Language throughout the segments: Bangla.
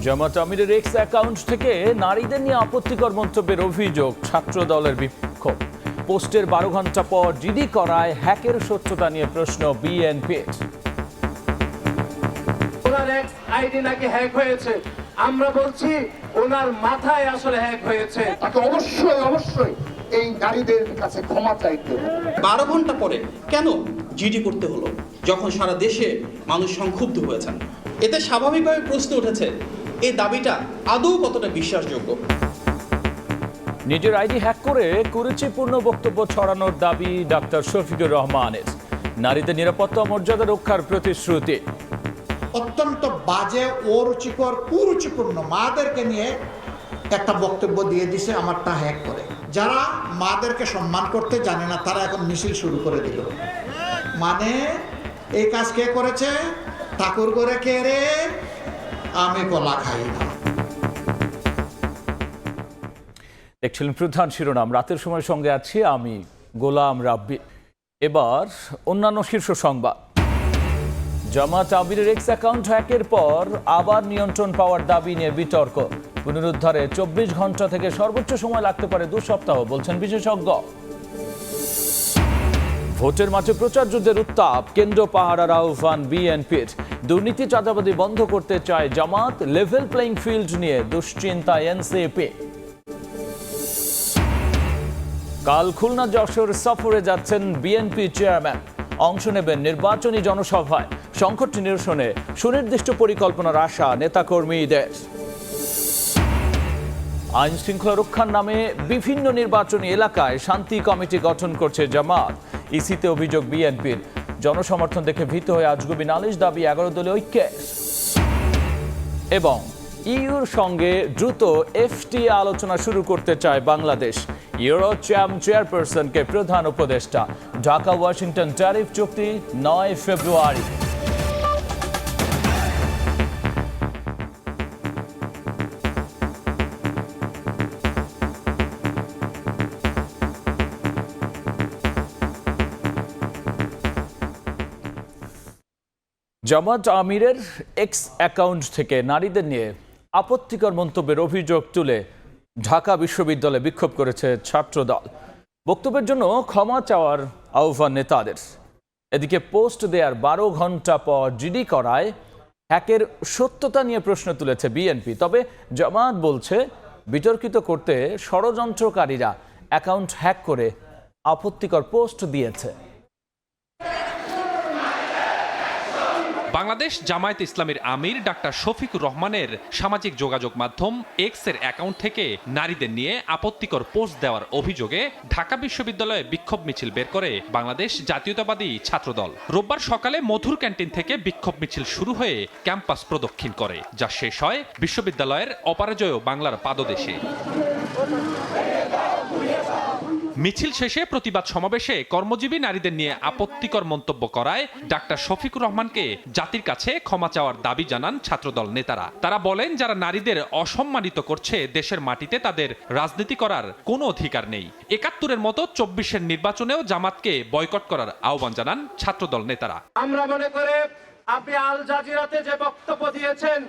জামাত আমিরের এক্স অ্যাকাউন্ট থেকে নারীদের নিয়ে আপত্তিকর মন্তব্যের অভিযোগ, ছাত্র দলের বিক্ষোভ। পোস্টের 12 ঘন্টা পর জিডি করায় হ্যাকের সত্যতা নিয়ে প্রশ্ন বিএনপির। ওনার এক্স আইডি নাকি হ্যাক হয়েছে, আমরা বলছি ওনার মাথায় আসলে হ্যাক হয়েছে। তাকে অবশ্যই এই নারীদের কাছে ক্ষমা চাইতে হবে। 12 ঘন্টা পরে কেন জিডি করতে হলো, যখন সারা দেশে মানুষ সংক্ষুব্ধ হয়েছেন? এতে স্বাভাবিকভাবে প্রশ্ন উঠেছে, এই দাবিটা আদৌ কতটা বিশ্বাসযোগ্য? নিজের আইডি হ্যাক করে কুরুচিপূর্ণ বক্তব্য ছড়ানোর দাবি ডাক্তার শফিকুর রহমানের। নারীদের নিরাপত্তা মর্যাদা রক্ষার প্রতিশ্রুতি। অত্যন্ত বাজে, অরুচিকর, কুরুচিপূর্ণ মাদেরকে নিয়ে একটা বক্তব্য দিয়ে দিছে, আমারটা হ্যাক করে। যারা মাদেরকে সম্মান করতে জানে না তারা এখন মিছিল শুরু করে দিল। মানে এই কাজ কে করেছে? ঠাকুর করে কে রে? আমি কলা খাই না। দেখছিলেন প্রধান শিরোনাম। রাতের সময় সঙ্গে আছি আমি গোলাম রাব্বি। এবার অন্যান্য শীর্ষ সংবাদ। জামাত আমিরের এক্স অ্যাকাউন্ট হ্যাকের পর আবার নিয়ন্ত্রণ পাওয়ার দাবি নিয়ে বিতর্ক। পুনরুদ্ধারে 24 ঘন্টা থেকে সর্বোচ্চ সময় লাগতে পারে 2 সপ্তাহ, বলছেন বিশেষজ্ঞ। ভোটের মাঝে প্রচার যুদ্ধের উত্তাপ, কেন্দ্র পাহারার আহ্বান বিএনপির। দুর্নীতি চাঁদাবাজি বন্ধ করতে চায় জামাত, লেভেল প্লেইং ফিল্ড নিয়ে দুশ্চিন্তা এনসিপি। কাল খুলনা যশোর সফরে যাচ্ছেন বিএনপি চেয়ারম্যান, অংশ নেবেন নির্বাচনী জনসভায়। সংকট নিরসনে সুনির্দিষ্ট পরিকল্পনার আশা নেতাকর্মীদের। আইন শৃঙ্খলা রক্ষার নামে বিভিন্ন নির্বাচনী এলাকায় শান্তি কমিটি গঠন করছে জামাত। ইসিতে অভিযোগ বিএনপির। জনসমর্থন দেখে ভীত হয়ে আজগুবি নালিশ, দাবি 11 দলীয় ঐক্যে। এবং ইউর সঙ্গে দ্রুত এফটিএ আলোচনা শুরু করতে চায় বাংলাদেশ। ইউরো চেয়ারপারসনকে প্রধান উপদেষ্টা। ঢাকা ওয়াশিংটন ট্যারিফ চুক্তি 9 ফেব্রুয়ারি। জামাত আমিরের এক্স অ্যাকাউন্ট থেকে নারীদের নিয়ে আপত্তিকর মন্তব্যের অভিযোগ তুলে ঢাকা বিশ্ববিদ্যালয়ে বিক্ষোভ করেছে ছাত্রদল। বক্তব্যের জন্য ক্ষমা চাওয়ার আহ্বান নেতাদের। এদিকে পোস্ট দেওয়ার 12 ঘন্টা পর জিডি করায় হ্যাকের সত্যতা নিয়ে প্রশ্ন তুলেছে বিএনপি। তবে জামাত বলছে বিতর্কিত করতে ষড়যন্ত্রকারীরা অ্যাকাউন্ট হ্যাক করে আপত্তিকর পোস্ট দিয়েছে। বাংলাদেশ জামায়াতে ইসলামীর আমির ডাক্তার শফিকুর রহমানের সামাজিক যোগাযোগ মাধ্যম এক্সের অ্যাকাউন্ট থেকে নারীদের নিয়ে আপত্তিকর পোস্ট দেওয়ার অভিযোগে ঢাকা বিশ্ববিদ্যালয়ে বিক্ষোভ মিছিল বের করে বাংলাদেশ জাতীয়তাবাদী ছাত্রদল। রোববার সকালে মধুর ক্যান্টিন থেকে বিক্ষোভ মিছিল শুরু হয়ে ক্যাম্পাস প্রদক্ষিণ করে, যা শেষ হয় বিশ্ববিদ্যালয়ের অপরাজেয় বাংলার পাদদেশে। মিছিল শেষে প্রতিবাদ সমাবেশে কর্মজীবী নারীদের নিয়ে আপত্তিকর মন্তব্য করায় ডাক্তার শফিকুর রহমানকে জাতির কাছে ক্ষমা চাওয়ার দাবি জানান ছাত্রদল নেতারা। তারা বলেন, যারা নারীদের অসম্মানিত করছে দেশের মাটিতে তাদের রাজনীতি করার কোনো অধিকার নেই। 71-এর মতো 24-এর নির্বাচনেও জামাতকে বয়কট করার আহ্বান জানান ছাত্রদল নেতারা। আমরা মনে করে আপনি আল জাজিরাতে যে বক্তব্য দিয়েছেন,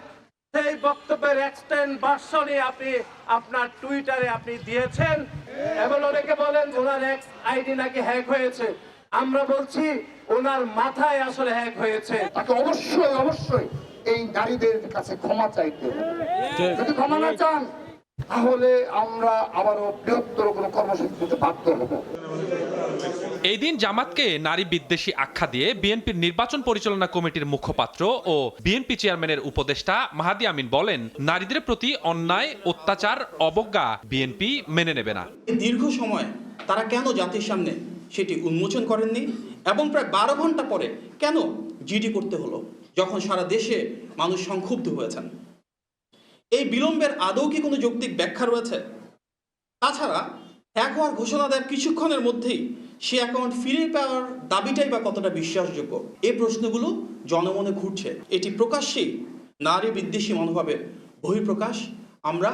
সেই বক্তব্যের এক্সটেন্ড ভার্সনই আপনি আপনার টুইটারে আপনি দিয়েছেন এবং অনেকে বলেন ওনার এক্স আইডি নাকি হ্যাক হয়েছে, আমরা বলছি ওনার মাথায় আসলে হ্যাক হয়েছে। তাকে অবশ্যই এই নারীদের কাছে ক্ষমা চাইতে হবে। যদি ক্ষমা না চান তাহলে আমরা আবারও বৃহত্তর কোনো কর্মসূচিতে বাধ্য হব। এই দিন জামাতকে নারী বিদ্বেষী আখ্যা দিয়ে বিএনপির নির্বাচন পরিচালনা কমিটির মুখপাত্র ও বিএনপি চেয়ারম্যানের উপদেষ্টা মাহাদি আমিন বলেন, নারীদের প্রতি অন্যায়, অত্যাচার, অবজ্ঞা বিএনপি মেনে নেবে না। দীর্ঘ সময় তারা কেন জাতির সামনে সেটি উন্মোচন করেননি এবং প্রায় 12 ঘন্টা পরে কেন জিডি করতে হলো, যখন সারা দেশে মানুষ সংক্ষুব্ধ হয়েছেন? এই বিলম্বের আদৌ কি কোনো যৌক্তিক ব্যাখ্যা রয়েছে? তাছাড়া হ্যাক হওয়ার ঘোষণা দেওয়ার কিছুক্ষণের মধ্যেই সে অ্যাকাউন্ট ফিরে পাওয়ার দাবিটাই বা কতটা বিশ্বাসযোগ্য? এই প্রশ্নগুলো জনমনে ঘুরছে। এটি প্রকাশ্যেই নারী বিদ্বেষী মনোভাবের বহিঃপ্রকাশ। আমরা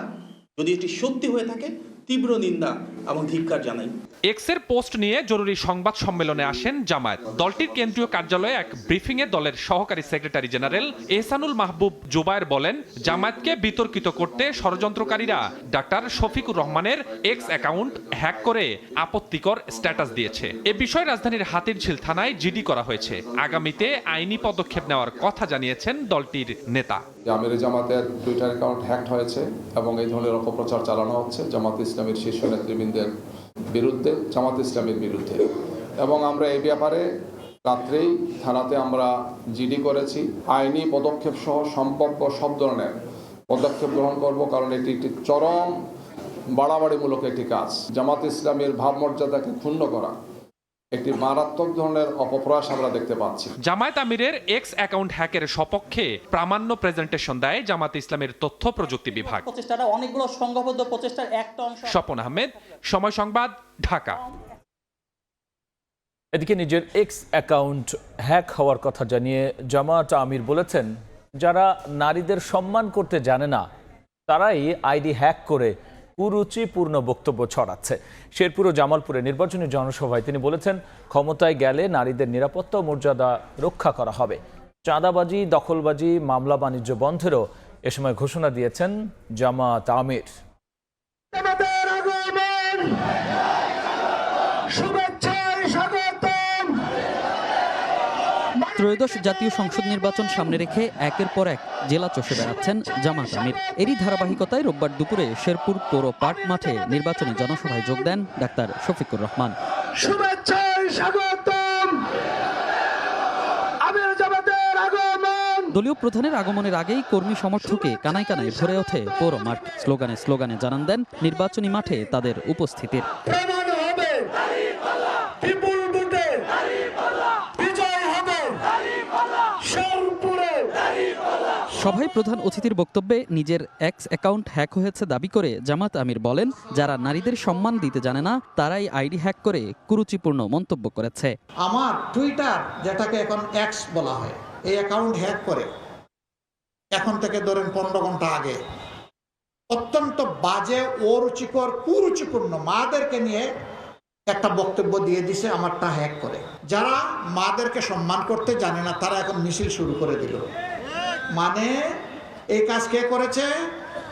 যদি এটি সত্যি হয়ে থাকে তীব্র নিন্দা এবং ধিক্কার জানাই। এক্সের পোস্ট নিয়ে জরুরি সংবাদ সম্মেলনে আসেন জামায়াত। দলটির কেন্দ্রীয় কার্যালয়ে এক ব্রিফিংয়ে দলের সহকারী সেক্রেটারি জেনারেল এহসানুল মাহবুব জুবায়ের বলেন, জামায়াতকে বিতর্কিত করতে ষড়যন্ত্রকারীরা ডাক্তার শফিকুর রহমানের এক্স অ্যাকাউন্ট হ্যাক করে আপত্তিকর স্ট্যাটাস দিয়েছে। এ বিষয়ে রাজধানীর হাতিরঝিল থানায় জিডি করা হয়েছে। আগামীতে আইনি পদক্ষেপ নেওয়ার কথা জানিয়েছেন দলটির নেতা। আমির জামাতের টুইটার অ্যাকাউন্ট হ্যাকড হয়েছে এবং এই ধরনের অপপ্রচার চালানো হচ্ছে জামাত ইসলামের শীর্ষ নেতৃবৃন্দের বিরুদ্ধে, জামাত ইসলামের বিরুদ্ধে। এবং আমরা এই ব্যাপারে রাত্রেই থানাতে আমরা জিডি করেছি। আইনি পদক্ষেপ সহ সম্ভাব্য সব ধরনের পদক্ষেপ গ্রহণ করব, কারণ এটি একটি চরম বাড়াবাড়িমূলক একটি কাজ। জামাত ইসলামের ভাবমর্যাদাকে ক্ষুণ্ণ করা একটি মারাত্মক ধরনের অপপ্রয়াস আমরা দেখতে পাচ্ছি। জামায়াত আমিরের এক্স অ্যাকাউন্ট হ্যাকের সপক্ষে প্রামাণ্য প্রেজেন্টেশন দেয় জামাত ইসলামের তথ্য প্রযুক্তি বিভাগ। প্রচেষ্টাটা অনেকগুলো সংঘবদ্ধ প্রচেষ্টার একটা অংশ। স্বপন আহমেদ, সময় সংবাদ, ঢাকা। এদিকে নিজের এক্স অ্যাকাউন্ট হ্যাক হওয়ার কথা জানিয়ে জামায়াত আমির বলেছেন, যারা নারীদের সম্মান করতে জানে না তারাই আইডি হ্যাক করে কুরুচিপূর্ণ বক্তব্য ছড়াচ্ছে। শেরপুর ও জামালপুরে নির্বাচনী জনসভায় তিনি বলেছেন, ক্ষমতায় গেলে নারীদের নিরাপত্তা ও মর্যাদা রক্ষা করা হবে। চাঁদাবাজি, দখলবাজি, মামলা বাণিজ্য বন্ধেরও এ সময় ঘোষণা দিয়েছেন জামায়াত আমির। ত্রয়োদশ জাতীয় সংসদ নির্বাচন সামনে রেখে একের পর এক জেলা চষে বেড়াচ্ছেন জামায়াত আমির। এরই ধারাবাহিকতায় রোববার দুপুরে শেরপুর পৌর পার্ক মাঠে নির্বাচনী জনসভায় যোগ দেন ডাক্তার শফিকুর রহমান। দলীয় প্রধানের আগমনের আগেই কর্মী সমর্থকে কানায় কানায় ভরে ওঠে পৌর মাঠ। স্লোগানে স্লোগানে জানান দেন নির্বাচনী মাঠে তাদের উপস্থিতির। সভায় প্রধান অতিথির বক্তব্যে নিজের এক্স অ্যাকাউন্ট হ্যাক হয়েছে দাবি করে জামাত আমির বলেন, যারা নারীদের সম্মান দিতে জানে না তারাই আইডি হ্যাক করে কুরুচিপূর্ণ মন্তব্য করেছে। আমার টুইটার, যেটাকে এখন এক্স বলা হয়, এই অ্যাকাউন্ট হ্যাক করে এখন থেকে ধরেন 15 ঘন্টা আগে অত্যন্ত বাজে, অরুচিকর, কুরুচিপূর্ণ মাদেরকে নিয়ে একটা বক্তব্য দিয়ে দিছে আমারটা হ্যাক করে। যারা মাদেরকে সম্মান করতে জানে না তারা এখন মিছিল শুরু করে দিল। মানে এই কাজ কে করেছে?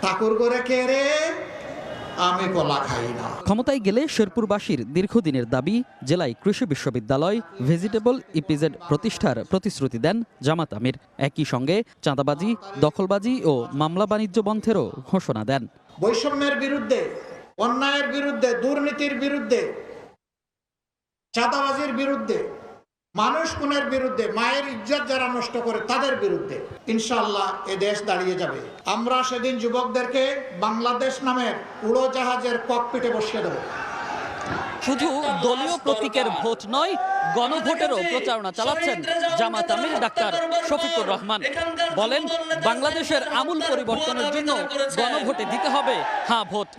ঠাকুর করে কে রে? আমি কলা খাই না। ক্ষমতায় গেলে শেরপুরবাসীর দীর্ঘদিনের দাবি জেলায় কৃষি বিশ্ববিদ্যালয়, ভেজিটেবল ইপিজেড প্রতিষ্ঠার প্রতিশ্রুতি দেন জামাত আমির। একই সঙ্গে চাঁদাবাজি, দখলবাজি ও মামলা বাণিজ্য বন্ধেরও ঘোষণা দেন। বৈষম্যের বিরুদ্ধে, অন্যায়ের বিরুদ্ধে, দুর্নীতির বিরুদ্ধে, চাঁদাবাজির বিরুদ্ধে, মানুষ খুনের বিরুদ্ধে, মায়ের ইজ্জত যারা নষ্ট করে তাদের বিরুদ্ধে ইনশাআল্লাহ এ দেশ দাঁড়িয়ে যাবে। আমরা সেদিন যুবকদেরকে বাংলাদেশ নামের উড়োজাহাজের ককপিটে বসিয়ে দেব। শুধু দলীয় প্রতীকের ভোট নয়, গণভোটেরও প্রচারণা চালাচ্ছেন জামাত আমির ডাক্তার শফিকুর রহমান। বলেন, বাংলাদেশের আমূল পরিবর্তনের জন্য গণভোটে দিতে হবে হ্যাঁ ভোট।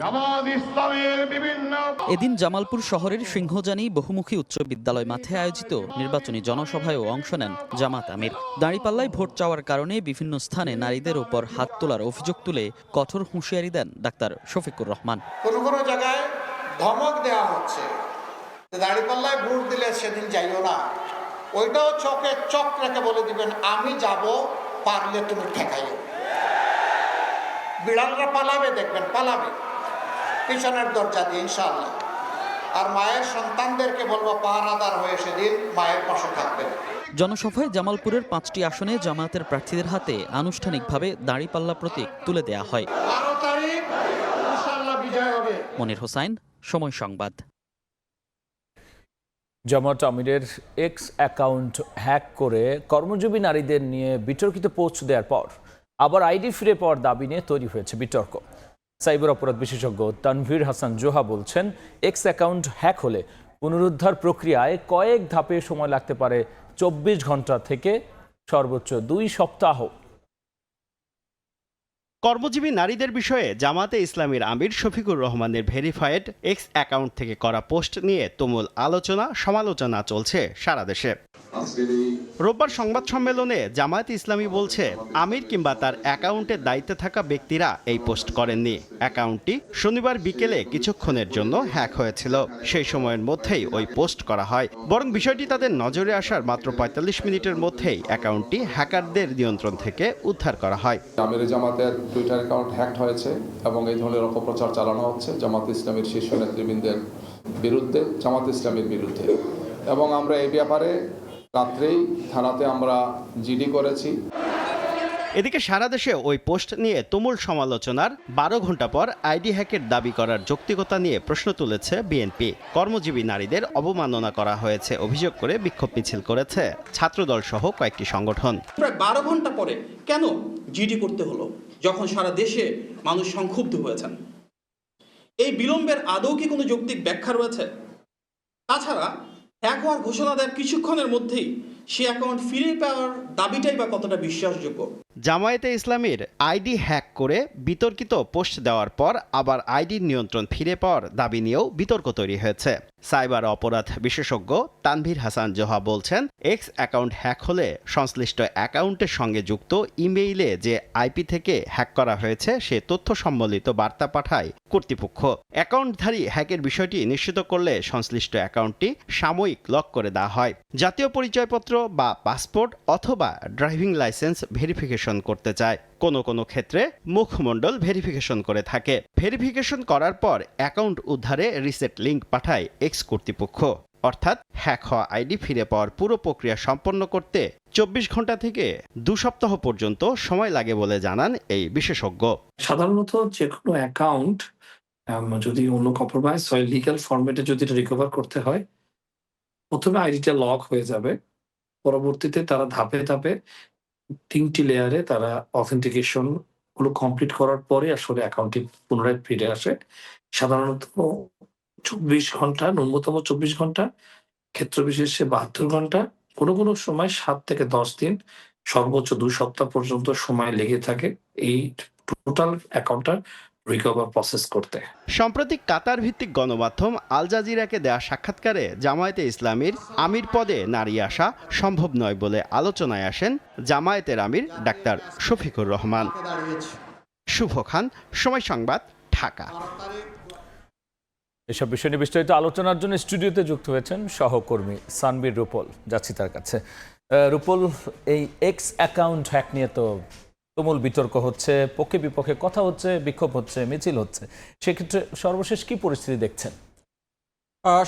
এদিন জামালপুর শহরের সিংহজানি বহুমুখী উচ্চ বিদ্যালয় মাঠে আয়োজিত নির্বাচনী জনসভায়ও অংশ নেন জামাত আমির। দাঁড়িপাল্লায় ভোট চাওয়ার কারণে বিভিন্ন স্থানে নারীদের উপর হাত তোলার অভিযোগ তুলে কঠোর হুঁশিয়ারি দেন ডাক্তার শফিকুর রহমান। কোনো জায়গায় ধমক দেওয়া হচ্ছে, দাঁড়িপাল্লায় ভোট দিলে সেদিন যাইও না, ওইটাও চোখে চোখ রেখে বলে দিবেন আমি যাব, পারলে তুমি ঠেকাইও। বিড়ালরা পালাবে, দেখবেন পালাবে পিছনের দরজা দিয়ে ইনশাআল্লাহ। আর মায়ের সন্তানদেরকে বলবো পাহারাদার হয়ে সেদিন মায়ের পাশে থাকবেন। জনসভায় জামালপুরের 5টি আসনে জামায়াতের প্রার্থীদের হাতে আনুষ্ঠানিকভাবে দাঁড়িপাল্লা প্রতীক তুলে দেয়া হয়। 12 তারিখ ইনশাআল্লাহ বিজয় হবে। মনির হোসাইন, সময় সংবাদ। জামায়াত আমিরের এক্স অ্যাকাউন্ট হ্যাক করে কর্মজীবী নারীদের নিয়ে বিতর্কিত পোস্ট দেওয়ার পর আবার আইডি ফিরে পাওয়ার দাবি নিয়ে তৈরি হয়েছে বিতর্ক। সাইবার অপরাধ বিশেষজ্ঞ তানভীর হাসান জোহা বলছেন, এক্স অ্যাকাউন্ট হ্যাক হলে পুনরুদ্ধার প্রক্রিয়ায় কয়েক ধাপে সময় লাগতে পারে 24 ঘন্টা থেকে সর্বোচ্চ 2 সপ্তাহ। কর্মজীবী নারীদের বিষয়ে জামাতে ইসলামীর আমির শফিকুর রহমানের ভেরিফাইড এক্স অ্যাকাউন্ট থেকে করা পোস্ট নিয়ে তুমুল আলোচনা সমালোচনা চলছে সারা দেশে। রোববার সংবাদ সম্মেলনে জামায়াতে ইসলামী বলছে, আমির কিংবা তার অ্যাকাউন্টের দায়িত্বে থাকা ব্যক্তিরা এই পোস্ট করেননি। অ্যাকাউন্টটি শনিবার বিকেলে কিছুক্ষণের জন্য হ্যাক হয়েছিল। সেই সময়ের মধ্যেই ওই পোস্ট করা হয়। বরং বিষয়টি তাদের নজরে আসার মাত্র ৪৫ মিনিটের মধ্যেই অ্যাকাউন্টটি হ্যাকারদের নিয়ন্ত্রণ থেকে উদ্ধার করা হয়। আমির জামাতের টুইটার অ্যাকাউন্ট হ্যাকড হয়েছে এবং এই ধরনের অপপ্রচার চালানো হচ্ছে জামাত ইসলামীর শীর্ষ নেতৃবৃন্দের বিরুদ্ধে, জামাত ইসলামীর বিরুদ্ধে। এবং আমরা এই ব্যাপারে রাত্রেই থানাতে আমরা জিডি করেছি। এদিকে সারা দেশে ওই পোস্ট নিয়ে তুমুল সমালোচনার ১২ ঘন্টা পর আইডি হ্যাকের দাবি করার যৌক্তিকতা নিয়ে প্রশ্ন তুলেছে বিএনপি। কর্মজীবী নারীদের অবমাননা করা হয়েছে অভিযোগ করে বিক্ষোভ মিছিল করেছে ছাত্রদল সহ কয়েকটি সংগঠন। প্রায় 12 ঘন্টা পরে কেন জিডি করতে হলো, যখন সারা দেশে মানুষ সংক্ষুব্ধ হয়েছেন? এই বিলম্বের আদৌ কি কোনো যৌক্তিক ব্যাখ্যা রয়েছে? তাছাড়া হ্যাক হওয়ার ঘোষণা দেওয়ার কিছুক্ষণের মধ্যেই সে অ্যাকাউন্ট ফিরে পাওয়ার দাবিটাই বা কতটা বিশ্বাসযোগ্য? জামায়াতে ইসলামীর আইডি হ্যাক করে বিতর্কিত পোস্ট দেওয়ার পর আবার আইডির নিয়ন্ত্রণ ফিরে পাওয়ার দাবি নিয়েও বিতর্ক তৈরি হয়েছে। সাইবার অপরাধ বিশেষজ্ঞ তানভীর হাসান জোহা বলছেন, এক্স অ্যাকাউন্ট হ্যাক হলে সংশ্লিষ্ট অ্যাকাউন্টের সঙ্গে যুক্ত ইমেইলে যে আইপি থেকে হ্যাক করা হয়েছে সে তথ্য সম্বলিত বার্তা পাঠায় কর্তৃপক্ষ। অ্যাকাউন্টধারী হ্যাকের বিষয়টি নিশ্চিত করলে সংশ্লিষ্ট অ্যাকাউন্টটি সাময়িক লক করে দেওয়া হয়। জাতীয় পরিচয়পত্র বা পাসপোর্ট অথবা ড্রাইভিং লাইসেন্স ভেরিফিকেশন করতে চায়। কোনো কোনো ক্ষেত্রে মুখমণ্ডল ভেরিফিকেশন করে থাকে। ভেরিফিকেশন করার পর অ্যাকাউন্ট উদ্ধারে রিসেট লিংক পাঠায় এক্স কর্তৃপক্ষ। অর্থাৎ হ্যাক হওয়া আইডি ফিরে পাওয়ার পুরো প্রক্রিয়া সম্পন্ন করতে 24 ঘন্টা থেকে 2 সপ্তাহ পর্যন্ত সময় লাগে বলে জানান এই বিশেষজ্ঞ। সাধারণত যে কোনো অ্যাকাউন্ট যদি অন্য কম্প্রোমাইজ হয়, লিগ্যাল ফরম্যাটে যদি এটা রিকভার করতে হয়, প্রথমে আইডিটা লক হয়ে যাবে। পরবর্তীতে তারা ধাপে ধাপে 3টি লেয়ারে তারা অথেন্টিকেশন গুলো কমপ্লিট করার পরে আসলে অ্যাকাউন্টটি পুনরায় ফিরে আসে। সাধারণত 24 ঘন্টা, ন্যূনতম 24 ঘন্টা, ক্ষেত্র বিশেষে 72 ঘন্টা, কোনো কোনো সময় 7 থেকে 10 দিন, সর্বোচ্চ 2 সপ্তাহ পর্যন্ত সময় লেগে থাকে এই টোটাল অ্যাকাউন্টটা রিকভার প্রসেস করতে। সম্প্রতি কাতার ভিত্তিক গণমাধ্যম আল জাজিরাকে দেয়া সাক্ষাৎকারে জামায়াতে ইসলামীর আমির পদে নারী আসা সম্ভব নয় বলে আলোচনায় আসেন জামায়াতের আমির ডাক্তার শফিকুর রহমান। শুভ খান, সময় সংবাদ, ঢাকা। এসব বিষয় নিয়ে বিস্তারিত আলোচনার জন্য স্টুডিওতে যুক্ত হয়েছেন সহকর্মী সানবীর রূপল। যাচ্ছি তার কাছে। রূপল, এই এক্স অ্যাকাউন্ট হ্যাক নিয়ে তো তুমুল বিতর্ক হচ্ছে, পক্ষে বিপক্ষে কথা হচ্ছে, বিক্ষোভ হচ্ছে, মিছিল হচ্ছে। সেক্ষেত্রে সর্বশেষ কি পরিস্থিতি দেখছেন?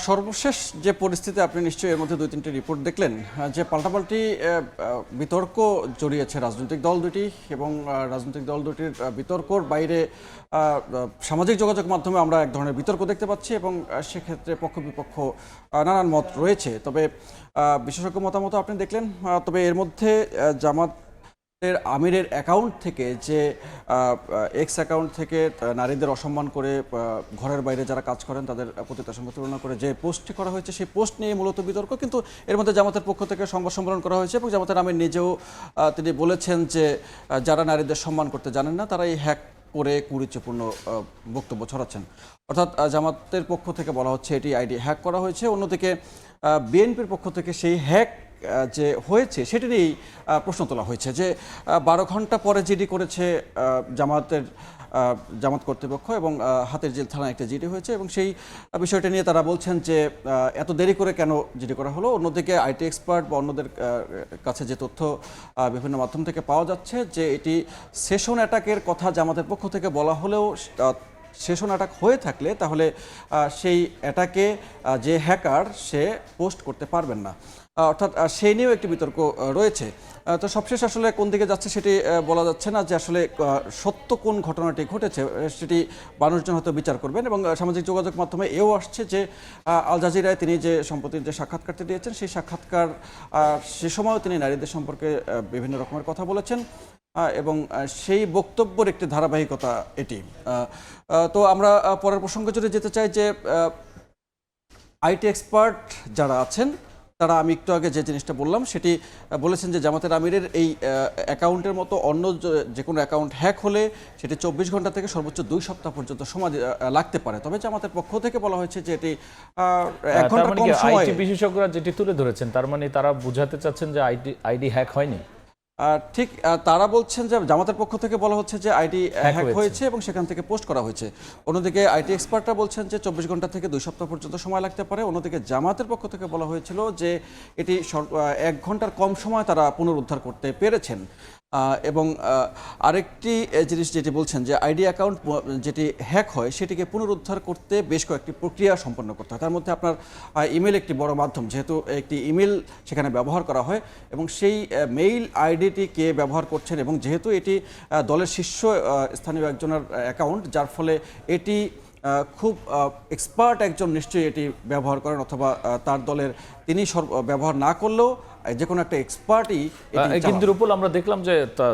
সর্বশেষ যে পরিস্থিতি, আপনি নিশ্চয়ই এর মধ্যে 2-3টি রিপোর্ট দেখলেন যে পাল্টাপাল্টি বিতর্ক জড়িয়েছে রাজনৈতিক দল দুটি, এবং রাজনৈতিক দল দুটির বিতর্কর বাইরে সামাজিক যোগাযোগ মাধ্যমে আমরা এক ধরনের বিতর্ক দেখতে পাচ্ছি, এবং সেক্ষেত্রে পক্ষ বিপক্ষ নানান মত রয়েছে। তবে বিশেষজ্ঞ মতামত আপনি দেখলেন। তবে এর মধ্যে জামাত আমিরের অ্যাকাউন্ট থেকে যে এক্স অ্যাকাউন্ট থেকে নারীদের অসম্মান করে ঘরের বাইরে যারা কাজ করেন তাদের প্রতি তার সঙ্গে তুলনা করে যে পোস্টটি করা হয়েছে, সেই পোস্ট নিয়ে মূলত বিতর্ক। কিন্তু এর মধ্যে জামাতের পক্ষ থেকে সংবাদ সম্মেলন করা হয়েছে, এবং জামাতের আমির নিজেও তিনি বলেছেন যে যারা নারীদের সম্মান করতে জানেন না তারা এই হ্যাক করে কুরুচিপূর্ণ বক্তব্য ছড়াচ্ছেন। অর্থাৎ জামাতের পক্ষ থেকে বলা হচ্ছে এটি আইডি হ্যাক করা হয়েছে। অন্যদিকে বিএনপির পক্ষ থেকে সেই হ্যাক যে হয়েছে সেটি নিয়েই প্রশ্ন তোলা হয়েছে যে 12 ঘন্টা পরে জিডি করেছে জামাত কর্তৃপক্ষ, এবং হাতের জেল থানায় একটা জিডি হয়েছে, এবং সেই বিষয়টা নিয়ে তারা বলছেন যে এত দেরি করে কেন জিডি করা হলো। অন্যদিকে আইটি এক্সপার্ট বা অন্যদের কাছে যে তথ্য বিভিন্ন মাধ্যম থেকে পাওয়া যাচ্ছে যে এটি সেশন অ্যাটাকের কথা জামাতের পক্ষ থেকে বলা হলেও সেশন অ্যাটাক হয়ে থাকলে তাহলে সেই অ্যাটাকে যে হ্যাকার সে পোস্ট করতে পারবেন না। অর্থাৎ সেই নিয়েও একটি বিতর্ক রয়েছে। তো সবশেষ আসলে কোন দিকে যাচ্ছে সেটি বলা যাচ্ছে না, যে আসলে সত্য কোন ঘটনাটি ঘটেছে সেটি মানুষজন হয়তো বিচার করবেন। এবং সামাজিক যোগাযোগ মাধ্যমে এও আসছে যে আল জাজিরায় তিনি যে সম্প্রতি যে সাক্ষাৎকারটি দিয়েছেন, সেই সাক্ষাৎকার সে সময়ও তিনি নারীদের সম্পর্কে বিভিন্ন রকমের কথা বলেছেন, এবং সেই বক্তব্যের একটি ধারাবাহিকতা এটি। তো আমরা পরের প্রসঙ্গে যদি যেতে চাই যে আইটি এক্সপার্ট যারা আছেন তারা, আমি একটু আগে যে জিনিসটা বললাম সেটি বলেছেন যে জামাতের আমিরের এই অ্যাকাউন্টের মতো অন্য যে কোনো অ্যাকাউন্ট হ্যাক হলে সেটি 24 ঘন্টা থেকে সর্বোচ্চ 2 সপ্তাহ পর্যন্ত সময় লাগতে পারে। তবে জামাতের পক্ষ থেকে বলা হয়েছে যে এটি 1 ঘন্টা কম সময়। আইটি বিশেষজ্ঞরা যেটি তুলে ধরেছেন তার মানে তারা বোঝাতে চাচ্ছেন যে আইডি হ্যাক হয়নি। ঠিক তারা বলছেন যে জামাতের পক্ষ থেকে বলা হচ্ছে যে আইডি হ্যাক হয়েছে এবং সেখান থেকে পোস্ট করা হয়েছে। অন্যদিকে আইটি এক্সপার্টরা বলছেন যে 24 ঘন্টা থেকে 2 সপ্তাহ পর্যন্ত সময় লাগতে পারে। অন্যদিকে জামাতের পক্ষ থেকে বলা হয়েছিল যে এটি 1 ঘন্টার কম সময় তারা পুনরুদ্ধার করতে পেরেছেন। এবং আরেকটি জিনিস যেটি বলছেন যে আইডি অ্যাকাউন্ট যেটি হ্যাক হয় সেটিকে পুনরুদ্ধার করতে বেশ কয়েকটি প্রক্রিয়া সম্পন্ন করতে হয়। তার মধ্যে আপনার ইমেল একটি বড় মাধ্যম, যেহেতু একটি ইমেল সেখানে ব্যবহার করা হয় এবং সেই মেইল আইডিটি কে ব্যবহার করছেন এবং যেহেতু এটি দলের শীর্ষ স্থানীয় একজনের অ্যাকাউন্ট, যার ফলে এটি খুব এক্সপার্ট একজন নিশ্চয়ই এটি ব্যবহার করেন, অথবা তার দলের তিনি ব্যবহার না করলেও যে কোনো একটা এক্সপার্টই। কিন্তু রূপল, আমরা দেখলাম যে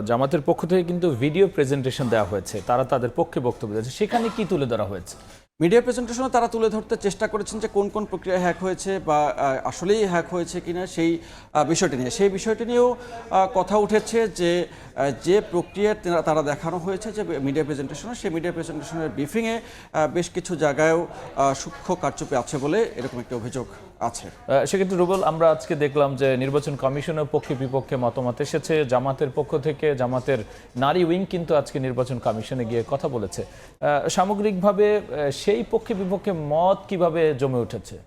জামাতের পক্ষ থেকে কিন্তু ভিডিও প্রেজেন্টেশন দেওয়া হয়েছে, তারা তাদের পক্ষে বক্তব্য দিয়েছে, সেখানে কি তুলে ধরা হয়েছে? মিডিয়া প্রেজেন্টেশনে তারা তুলে ধরতে চেষ্টা করেছেন যে কোন কোন প্রক্রিয়া হ্যাক হয়েছে বা আসলেই হ্যাক হয়েছে কিনা সেই বিষয়টি নিয়ে। সেই বিষয়টি নিয়েও কথা উঠেছে যে যে প্রক্রিয়া তারা দেখানো হয়েছে যে মিডিয়া প্রেজেন্টেশনে, সেই মিডিয়া প্রেজেন্টেশনের ব্রিফিংয়ে বেশ কিছু জায়গায়ও সূক্ষ্ম কারচুপি আছে বলে এরকম একটা অভিযোগ আছে। সেক্ষেত্রে রুবেল, আমরা আজকে দেখলাম যে নির্বাচন কমিশনের পক্ষে বিপক্ষে মতামত এসেছে। জামাতের পক্ষ থেকে জামাতের নারী উইং কিন্তু আজকে নির্বাচন কমিশনে গিয়ে কথা বলেছে। সামগ্রিকভাবে সেই পক্ষে বিপক্ষে মত কিভাবে জমে উঠেছে?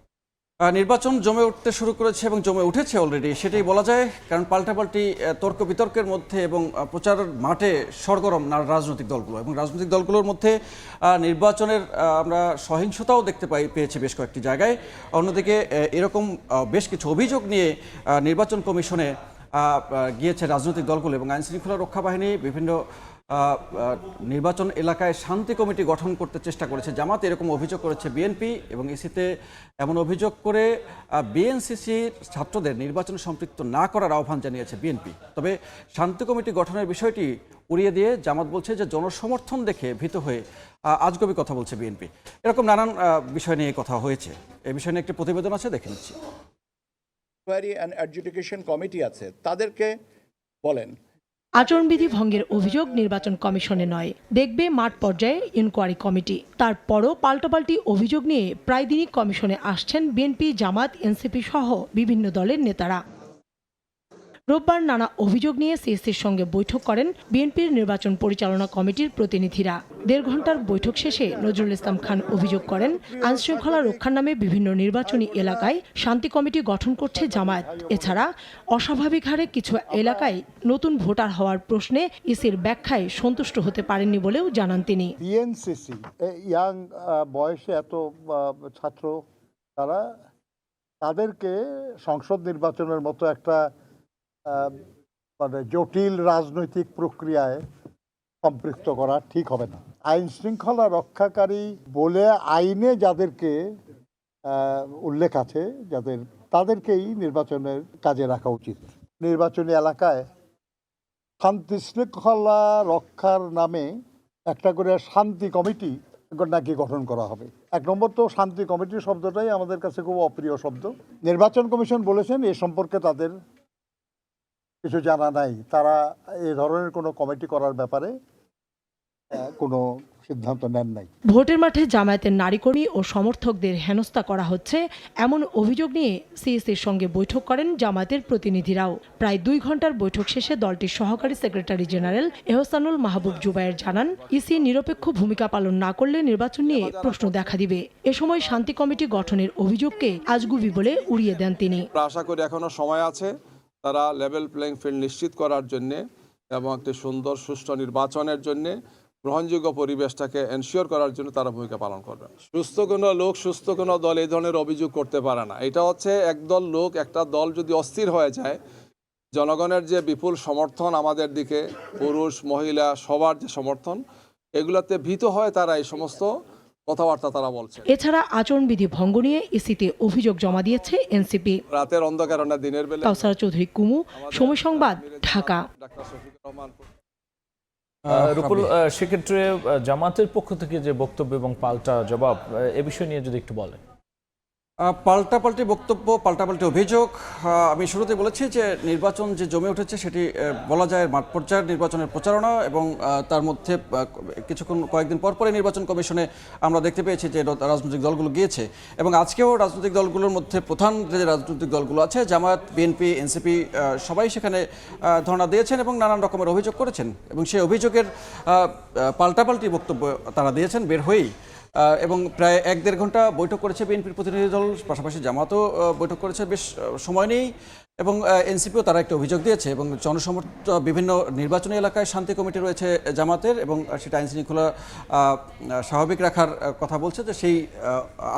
নির্বাচন জমে উঠতে শুরু করেছে এবং জমে উঠেছে অলরেডি, সেটাই বলা যায়। কারণ পাল্টাপাল্টি তর্ক বিতর্কের মধ্যে এবং প্রচার মাঠে সরগরম রাজনৈতিক দলগুলো, এবং রাজনৈতিক দলগুলোর মধ্যে নির্বাচনের আমরা সহিংসতাও দেখতে পেয়েছি বেশ কয়েকটি জায়গায়। অন্যদিকে এরকম বেশ কিছু অভিযোগ নিয়ে নির্বাচন কমিশনে গিয়েছে রাজনৈতিক দলগুলো এবং আইনশৃঙ্খলা রক্ষা বাহিনী বিভিন্ন নির্বাচন এলাকায় শান্তি কমিটি গঠন করতে চেষ্টা করেছে। জামাত এরকম অভিযোগ করেছে বিএনপি, এবং ইসিতে এমন অভিযোগ করে বিএনসিসির ছাত্রদের নির্বাচনে সম্পৃক্ত না করার আহ্বান জানিয়েছে বিএনপি। তবে শান্তি কমিটি গঠনের বিষয়টি উড়িয়ে দিয়ে জামাত বলছে যে জনসমর্থন দেখে ভীত হয়ে আজগবি কথা বলছে বিএনপি। এরকম নানান বিষয় নিয়ে কথা হয়েছে। এই বিষয় নিয়ে একটি প্রতিবেদন আছে, দেখে নিচ্ছি। অ্যাডজুডিকেশন কমিটি আছে, তাদেরকে বলেন আচরণবিধি ভঙ্গের অভিযোগ নির্বাচন কমিশনে নয়, দেখবে মাঠ পর্যায়ে ইনকোয়ারি কমিটি। তারপরও পাল্টাপাল্টি অভিযোগ নিয়ে প্রায় দিনই কমিশনে আসছেন বিএনপি, জামাত, এনসিপি সহ বিভিন্ন দলের নেতারা। রোববার নানা অভিযোগ নিয়ে সিএসির সঙ্গে বৈঠক করেন বিএনপির নির্বাচন পরিচালনা কমিটির প্রতিনিধিরা। 1.5 ঘণ্টার বৈঠক শেষে নজরুল ইসলাম খান অভিযোগ করেন, আইনশৃঙ্খলা রক্ষার নামে বিভিন্ন নির্বাচনী এলাকায় শান্তি কমিটি গঠন করছে জামায়াত। এছাড়া অস্বাভাবিক হারে কিছু এলাকায় নতুন ভোটার হওয়ার প্রশ্নে ইসির ব্যাখ্যায় সন্তুষ্ট হতে পারেননি বলেও জানান তিনি। বিএনসিসি ইয়াং বয়সে এত ছাত্র, তাদেরকে সংসদ নির্বাচনের মতো একটা মানে জটিল রাজনৈতিক প্রক্রিয়ায় সম্পৃক্ত করা ঠিক হবে না। আইন শৃঙ্খলা রক্ষাকারী বলে আইনে যাদেরকে উল্লেখ আছে, তাদেরকেই নির্বাচনের কাজে রাখা উচিত। নির্বাচনী এলাকায় শান্তি শৃঙ্খলা রক্ষার নামে একটা করে শান্তি কমিটি নাকি গঠন করা হবে। 1 নম্বর তো শান্তি কমিটির শব্দটাই আমাদের কাছে খুব অপ্রিয় শব্দ। নির্বাচন কমিশন বলেছেন এ সম্পর্কে তাদের কিছু জানা নাই, তারা এই ধরনের কোনো কমিটি করার ব্যাপারে কোনো সিদ্ধান্ত নেন নাই। ভোটের মাঠে জামায়াতের নারী কর্মী ও সমর্থকদের হেনস্থা করা হচ্ছে এমন অভিযোগ নিয়ে সিএসির সঙ্গে বৈঠক করেন জামায়াতের প্রতিনিধিরাও। প্রায় 2 ঘণ্টার বৈঠক শেষে দলটির সহকারী সেক্রেটারি জেনারেল এহসানুল মাহবুব জুবায়ের জানান, ইসি নিরপেক্ষ ভূমিকা পালন না করলে নির্বাচন নিয়ে প্রশ্ন দেখা দিবে। এ সময় শান্তি কমিটি গঠনের অভিযোগকে আজগুবি বলে উড়িয়ে দেন তিনি। আশা করি এখনো সময় আছে, তারা লেভেল প্লেইং ফিল্ড নিশ্চিত করার জন্য এবং একটি সুন্দর সুষ্ঠু নির্বাচনের জন্য গ্রহণযোগ্য পরিবেশটাকে এনশিওর করার জন্য তারা ভূমিকা পালন করবে। সুস্থ কোনো লোক, সুস্থ কোনো দল এই ধরনের অভিযোগ করতে পারে না। এটা হচ্ছে একদল লোক, একটা দল যদি অস্থির হয়ে যায়, জনগণের যে বিপুল সমর্থন আমাদের দিকে, পুরুষ মহিলা সবার যে সমর্থন, এগুলোতে ভীত হয় তারা এই সমস্ত কথাবার্তা তারা বলছে। এছাড়া আচরণবিধি ভঙ্গ নিয়ে ইসিতে অভিযোগ জমা দিয়েছে এনসিপি। রাতের অন্ধকার না দিনের বেলা। কাউসারা চৌধুরী, কুমু, সময় সংবাদ, ঢাকা। রুপুল, সেক্ষেত্রে জামাতের পক্ষ থেকে যে বক্তব্য এবং পাল্টা জবাব, এ বিষয় নিয়ে যদি একটু বলেন। পাল্টাপাল্টি বক্তব্য, পাল্টাপাল্টি অভিযোগ। আমি শুরুতে বলেছি যে নির্বাচন যে জমে উঠেছে সেটি বলা যায় মাঠ পর্যায়ের নির্বাচনের প্রচারণা, এবং তার মধ্যে কয়েকদিন পর পরে নির্বাচন কমিশনে আমরা দেখতে পেয়েছি যে রাজনৈতিক দলগুলো গিয়েছে, এবং আজকেও রাজনৈতিক দলগুলোর মধ্যে প্রধান যে রাজনৈতিক দলগুলো আছে জামায়াত, বিএনপি, এনসিপি সবাই সেখানে ধর্ণা দিয়েছেন এবং নানান রকমের অভিযোগ করেছেন, এবং সেই অভিযোগের পাল্টাপাল্টি বক্তব্য তারা দিয়েছেন বের হয়েই। এবং প্রায় 1-1.5 ঘন্টা বৈঠক করেছে বিএনপির প্রতিনিধি দল, পাশাপাশি জামাতও বৈঠক করেছে, বেশ সময় নেই, এবং এনসিপিও তারা একটা অভিযোগ দিয়েছে। এবং বিভিন্ন নির্বাচনী এলাকায় শান্তি কমিটি রয়েছে জামাতের, এবং সেটা আইন শৃঙ্খলা স্বাভাবিক রাখার কথা বলছে, যে সেই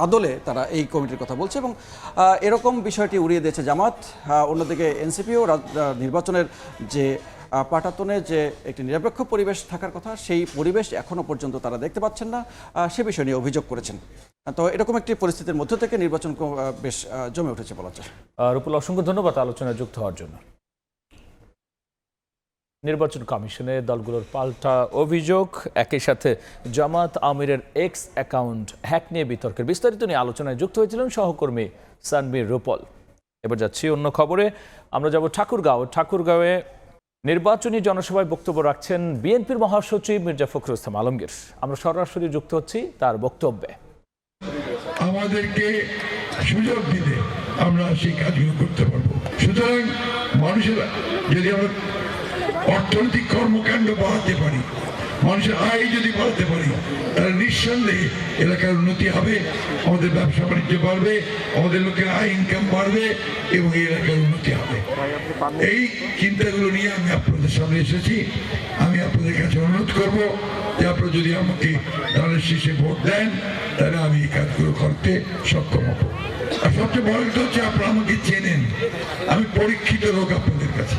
আদলে তারা এই কমিটির কথা বলছে, এবং এরকম বিষয়টি উড়িয়ে দিয়েছে জামাত। অন্যদিকে এনসিপিও নির্বাচনের যে পাটাতনে যে একটি নিরপেক্ষ পরিবেশ থাকার কথা, সেই পরিবেশ এখনো পর্যন্ত তারা দেখতে পাচ্ছেন না, সে বিষয় নিয়ে অভিযোগ করেছেন। তো এরকম একটি পরিস্থিতির মধ্য থেকে নির্বাচন বেশ জমে উঠেছে বলা যায়। রূপুল, অসংখ্য ধন্যবাদ আলোচনায় যুক্ত হওয়ার জন্য। নির্বাচন কমিশনে দলগুলোর পাল্টা অভিযোগ, একই সাথে জামাত আমিরের এক্স অ্যাকাউন্ট হ্যাক নিয়ে বিতর্কের বিস্তারিত নিয়ে আলোচনায় যুক্ত হয়েছিলেন সহকর্মী সানভীর রূপল। এবার যাচ্ছি অন্য খবরে। আমরা যাব ঠাকুরগাঁওয়ে নির্বাচনী জনসভায় বক্তব্য রাখছেন বিএনপির মহাসচিব মির্জা ফখরুল ইসলাম আলমগীর। আমরা সরাসরি যুক্ত হচ্ছি তার বক্তব্যে। আমাদেরকে সুযোগ দিলে আমরা সেই কাজগুলো করতে পারবো। সুতরাং মানুষের যদি আমরা অর্থনৈতিক কর্মকাণ্ড বাড়াতে পারি, মানুষের আয় যদি বাড়াতে পারি, তাহলে নিঃসন্দেহে এলাকার উন্নতি হবে, আমাদের ব্যবসা বাণিজ্য বাড়বে, আমাদের লোকের আয় ইনকাম বাড়বে এবং এই এলাকার উন্নতি হবে। এই চিন্তাগুলো নিয়ে আমি আপনাদের সামনে এসেছি। আমি আপনাদের কাছে অনুরোধ করব যে আপনারা যদি আমাকে ধানের শীষে ভোট দেন, তাহলে আমি এই কাজগুলো করতে সক্ষম হব। আর সবচেয়ে বড় কথা হচ্ছে আপনারা আমাকে চেনেন, আমি পরীক্ষিত লোক আপনাদের কাছে।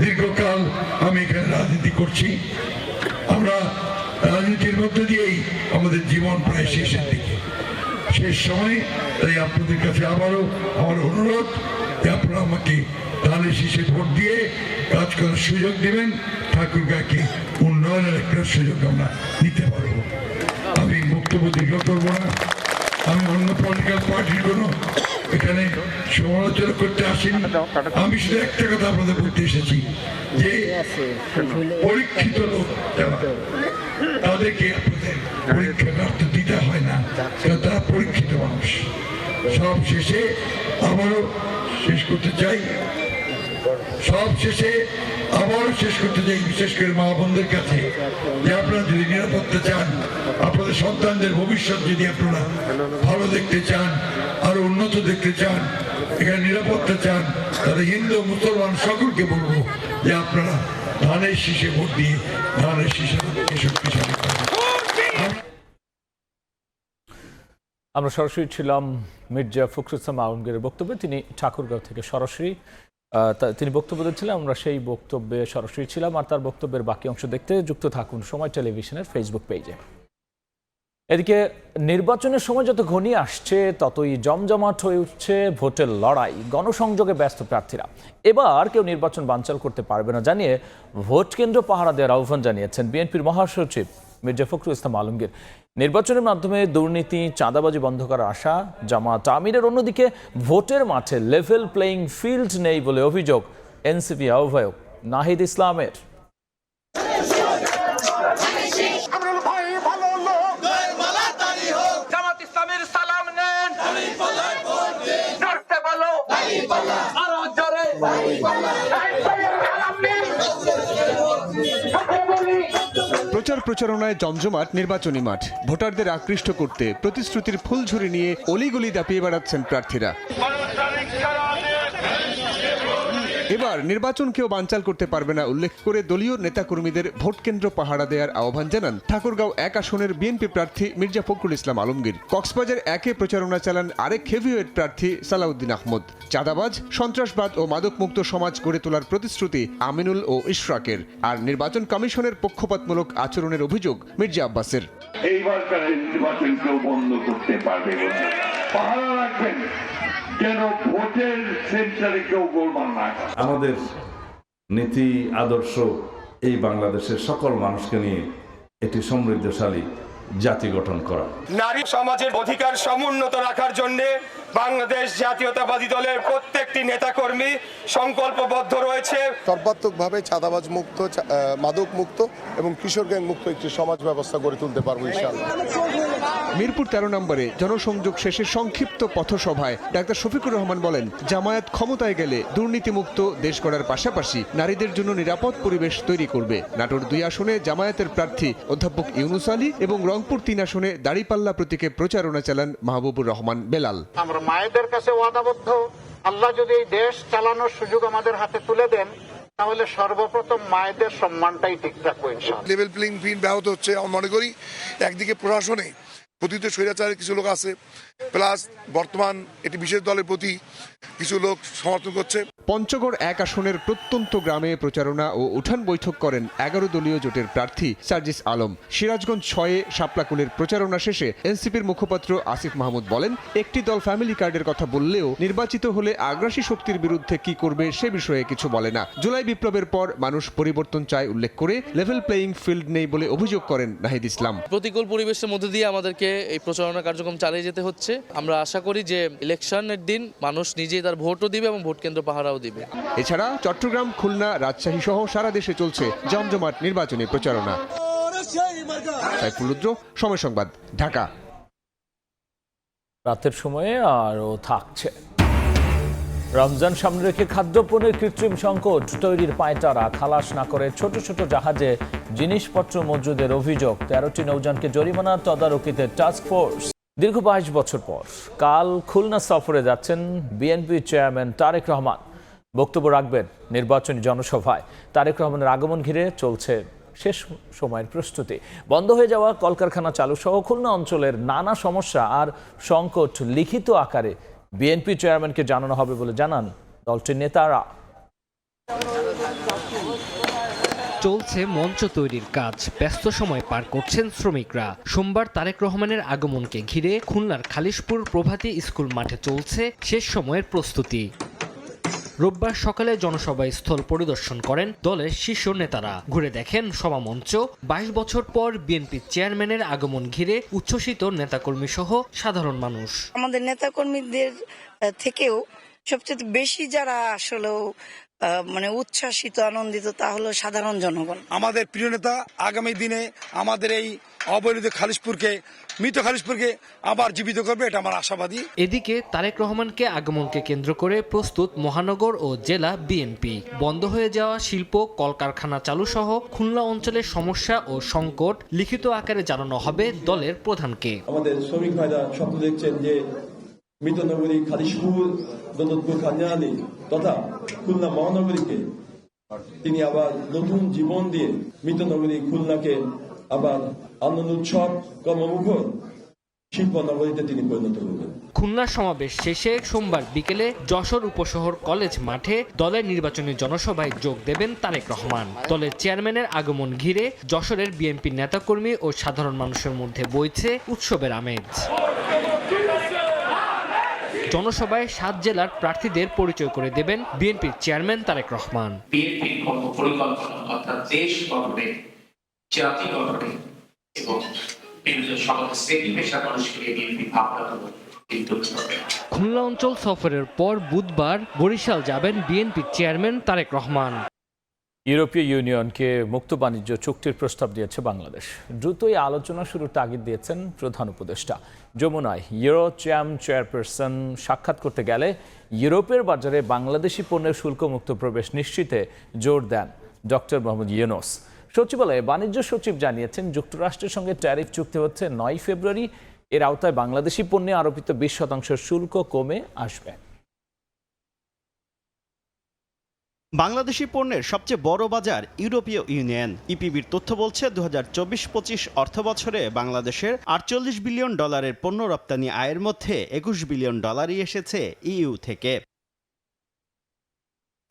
দীর্ঘকাল আমি এখানে রাজনীতি করছি, আমরা রাজনীতির মধ্যে দিয়েই আমাদের জীবন প্রায় শেষের দিকে, শেষ সময়। তাই আপনাদের কাছে আবারও আমার অনুরোধ যে আপনারা আমাকে ধানের শীষে ভোট দিয়ে কাজ করার সুযোগ দিবেন, ঠাকুরগাঁকে উন্নয়নের একটা সুযোগ আমরা নিতে পারবো। আমি বক্তব্য দীর্ঘ করবো না, আমি অন্য পলিটিক্যাল পার্টির কোনো এখানে সমালোচনা করতে আসিনি। আমি শুধু একটা কথা আপনাদের বলতে এসেছি যে পরীক্ষিত লোক তাদেরকে আপনাদের পরীক্ষাটা দিতে হয় না, তারা পরীক্ষিত মানুষ। সব শেষে আবারও শেষ করতে চাই, বিশেষ করে মা বোনদের কাছে, যে আপনারা যদি নিরাপত্তা চান, আপনাদের সন্তানদের ভবিষ্যৎ যদি আপনারা ভালো দেখতে চান, আরো উন্নত দেখতে চান, এখানে নিরাপত্তা চান, তাহলে হিন্দু মুসলমান সকলকে বলবো যে আপনারা ধানের শীষে ভোট দিয়ে ধানের শীষে শক্তিশালী করেন। আমরা সরাসরি ছিলাম মির্জা ফখরুল ইসলাম আলমগীরের বক্তব্যে। তিনি ঠাকুরগাঁও থেকে সরাসরি তিনি বক্তব্য দিচ্ছিলেন, আমরা সেই বক্তব্যে সরাসরি ছিলাম। আর তার বক্তব্যের বাকি অংশ দেখতে যুক্ত থাকুন সময় টেলিভিশনের ফেসবুক পেজে। এদিকে নির্বাচনের সময় যত ঘনিয়ে আসছে, ততই জমজমাট হয়ে উঠছে ভোটের লড়াই, গণসংযোগে ব্যস্ত প্রার্থীরা। এবার কেউ নির্বাচন বানচাল করতে পারবে না জানিয়ে ভোট কেন্দ্র পাহারা দেওয়ার আহ্বান জানিয়েছেন বিএনপির মহাসচিব মির্জা ফখরুল ইসলাম আলমগীর। নির্বাচনের মাধ্যমে দুর্নীতি, চাঁদাবাজি বন্ধ করার আশা জামাত আমিরের। অন্যদিকে ভোটের মাঠে লেভেল প্লেইং ফিল্ড নেই বলে অভিযোগ এনসিপি আহ্বায়ক নাহিদ ইসলামের। প্রচার প্রচারণায় জমজমাট নির্বাচনী মাঠ। ভোটারদের আকৃষ্ট করতে প্রতিশ্রুতির ফুলঝুরি নিয়ে অলিগলি দাপিয়ে বেড়াচ্ছেন প্রার্থীরা। এবার নির্বাচন কেউ বানচাল করতে পারবে না উল্লেখ করে দলীয় নেতাকর্মীদের ভোট কেন্দ্র পাহারা দেওয়ার আহ্বান জানান ঠাকুরগাঁও 1 আসনের বিএনপি প্রার্থী মির্জা ফখরুল ইসলাম আলমগীর। কক্সবাজার 1-এ প্রচারণা চালান আরেক হেভিওয়েট প্রার্থী সালাউদ্দিন আহমদ। চাঁদাবাজ, সন্ত্রাসবাদ ও মাদকমুক্ত সমাজ গড়ে তোলার প্রতিশ্রুতি আমিনুল ও ইশরাকের। আর নির্বাচন কমিশনের পক্ষপাতমূলক আচরণের অভিযোগ মির্জা আব্বাসের। এইবারকার নির্বাচন কেউ বন্ধ করতে পারবে না, পাহারা রাখবেন যেন ভোটের সেন্টারে কেউ গোলমাল না করে। আমাদের নীতি আদর্শ এই বাংলাদেশের সকল মানুষকে নিয়ে একটি সমৃদ্ধশালী জাতি গঠন করা, নারী সমাজের অধিকার সমুন্নত রাখার জন্য বাংলাদেশ জাতীয়তাবাদী দলের প্রত্যেকটি নেতাকর্মী সংকল্পবদ্ধ রয়েছে সর্বাত্মকভাবে চাঁদাবাজ মুক্ত, মাদক মুক্ত এবং কিশোর গ্যাং মুক্ত একটি সমাজ ব্যবস্থা গড়ে তুলতে পারবো ইনশাআল্লাহ। মিরপুর 13 নম্বরে জনসংযোগ শেষে সংক্ষিপ্ত পথসভায় ডাক্তার শফিকুর রহমান বলেন, জামায়াত ক্ষমতায় গেলে দুর্নীতিমুক্ত দেশ গড়ার পাশাপাশি নারীদের জন্য নিরাপদ পরিবেশ তৈরি করবে। নাটোর 2 আসনে জামায়াতের প্রার্থী অধ্যাপক ইউনুস আলী এবং রংপুর 3 আসনে দাড়িপাল্লা প্রতীকে প্রচারণা চালান মাহবুবুর রহমান বেলাল। আমরা মায়েদের কাছে ওয়াদাবদ্ধ, আল্লাহ যদি এই দেশ চালানোর সুযোগ আমাদের হাতে তুলে দেন তাহলে সর্বপ্রথম মায়েদের সম্মানটাই ঠিক রাখবো ইনশাআল্লাহ। লেভেল প্লেইং ফিল্ড ব্যাহত হচ্ছে আমি মনে করি। একদিকে প্রশাসনে পতিত স্বৈরাচারের কিছু লোক আছে, প্লাস বর্তমান এটি বিশেষ দলের প্রতি কিছু লোক সমর্থন করছে। পঞ্চগড় 1 আসনের প্রত্যন্ত গ্রামে প্রচারণা ও উঠান বৈঠক করেন 11 দলীয় জোটের প্রার্থী সার্জিস আলম। সিরাজগঞ্জ 6-এ শাপলাকুলের প্রচারণা শেষে এনসিপির মুখপাত্র আসিফ মাহমুদ বলেন, একটি দল ফ্যামিলি কার্ডের কথা বললেও নির্বাচিত হলে আগ্রাসী শক্তির বিরুদ্ধে কি করবে সে বিষয়ে কিছু বলে না। জুলাই বিপ্লবের পর মানুষ পরিবর্তন চায় উল্লেখ করে লেভেল প্লেইং ফিল্ড নেই বলে অভিযোগ করেন নাহিদ ইসলাম। প্রতিকূল পরিবেশের মধ্যে দিয়ে আমাদেরকে এই প্রচারণা কার্যক্রম চালিয়ে যেতে হচ্ছে। আমরা আশা করি যে ইলেকশনের দিন মানুষ নিজেই তার ভোটও দিবে এবং ভোট কেন্দ্র পাহারাও দিবে। এছাড়া চট্টগ্রাম, খুলনা, রাজশাহী সহ সারা দেশে চলছে জমজমাট নির্বাচনী প্রচারণা। সাইফুল রুদ্র, সময় সংবাদ, ঢাকা। রাতের সময়ে আরও থাকছে রমজান সামনে রেখে খাদ্যপণ্যের কৃত্রিম সংকট তৈরির পায়তারা। খালাস না করে ছোট ছোট জাহাজে জিনিসপত্র মজুদের অভিযোগ। 13টি নৌযানকে জরিমানা, তদারকিতে টাস্ক ফোর্স। দীর্ঘ 22 বছর পর কাল খুলনা সফরে যাচ্ছেন বিএনপি চেয়ারম্যান তারেক রহমান। বক্তব্য রাখবেন নির্বাচনী জনসভায়। তারেক রহমানের আগমন ঘিরে চলছে শেষ সময়ের প্রস্তুতি। বন্ধ হয়ে যাওয়া কলকারখানা চালু সহ খুলনা অঞ্চলের নানা সমস্যা আর সংকট লিখিত আকারে বিএনপি চেয়ারম্যানকে জানানো হবে বলে জানান দলটির নেতারা। চলছে মঞ্চ তৈরির কাজ, ব্যস্ত সময় পার করছেন শ্রমিকরা। সোমবার তারেক রহমানের আগমনকে ঘিরে খুলনার খালিশপুর প্রভাতী স্কুল মাঠে চলছে শেষ সময়ের প্রস্তুতি। রোববার সকালে জনসভা স্থল পরিদর্শন করেন দলের শীর্ষ নেতারা। ঘুরে দেখেন সভামঞ্চ। 22 বছর পর বিএনপি চেয়ারম্যানের আগমন ঘিরে উচ্ছ্বসিত নেতাকর্মী সহ সাধারণ মানুষ। আমাদের নেতাকর্মীদের থেকেও সবচেয়ে বেশি যারা আসলে উচ্ছ্বাসিত, আনন্দিত তা হলো সাধারণ জনগণ। আমাদের প্রিয় নেতা আগামী দিনে আমাদের এই অবহেলিত খালিশপুরকে, মৃত খালিশপুরকে আবার জীবিত করবে, এটা আমার আশাবাদী। এদিকে তারেক রহমানকে আগমনকে কেন্দ্র করে প্রস্তুত মহানগর ও জেলা বিএনপি। বন্ধ হয়ে যাওয়া শিল্প কলকারখানা চালু সহ খুলনা অঞ্চলের সমস্যা ও সংকট লিখিত আকারে জানানো হবে দলের প্রধানকে। আমাদের শ্রমিক ভাইরা স্বপ্ন দেখছেন যে মৃত নগরী খালিশপুর, দৌলতপুর, খানজাহানি তথা খুলনা মহানগরীকে তিনি আবার নতুন জীবন দিয়ে মৃত নগরী খুলনাকে আবার আনন্দ উৎসব কর্মমুখর শিল্প নগরীতে তিনি পরিণত করবেন। খুলনা সমাবেশ শেষে সোমবার বিকেলে যশোর উপশহর কলেজ মাঠে দলের নির্বাচনী জনসভায় যোগ দেবেন তারেক রহমান। দলের চেয়ারম্যানের আগমন ঘিরে যশোরের বিএনপি নেতাকর্মী ও সাধারণ মানুষের মধ্যে বইছে উৎসবের আমেজ। জনসভায় 7 জেলার প্রার্থীদের পরিচয় করে দেবেন বিএনপির চেয়ারম্যান তারেক রহমান। বিএনপির পরিকল্পনা অর্থাৎ দেশ গঠনে, জাতি গঠনে এবং খুলনা অঞ্চল সফরের পর বুধবার বরিশাল যাবেন বিএনপির চেয়ারম্যান তারেক রহমান। ইউরোপীয় ইউনিয়নকে মুক্ত বাণিজ্য চুক্তির প্রস্তাব দিয়েছে বাংলাদেশ। দ্রুতই আলোচনা শুরুর তাগিদ দিয়েছেন প্রধান উপদেষ্টা। যমুনায় ইউরোচ্যাম চেয়ারপারসন সাক্ষাৎ করতে গেলে ইউরোপের বাজারে বাংলাদেশি পণ্যের শুল্কমুক্ত প্রবেশ নিশ্চিতে জোর দেন ডক্টর মোহাম্মদ ইউনূস। সচিবালয়ে বাণিজ্য সচিব জানিয়েছেন, যুক্তরাষ্ট্রের সঙ্গে ট্যারিফ চুক্তি হচ্ছে 9 ফেব্রুয়ারি। এর আওতায় বাংলাদেশি পণ্যে আরোপিত 20% শুল্ক কমে আসবে। বাংলাদেশি পণ্যের সবচেয়ে বড় বাজার ইউরোপীয় ইউনিয়ন। ইপিবির তথ্য বলছে 2024-25 অর্থ বছরে বাংলাদেশের $48 বিলিয়ন পণ্য রপ্তানি আয়ের মধ্যে $21 বিলিয়ন এসেছে ইইউ থেকে।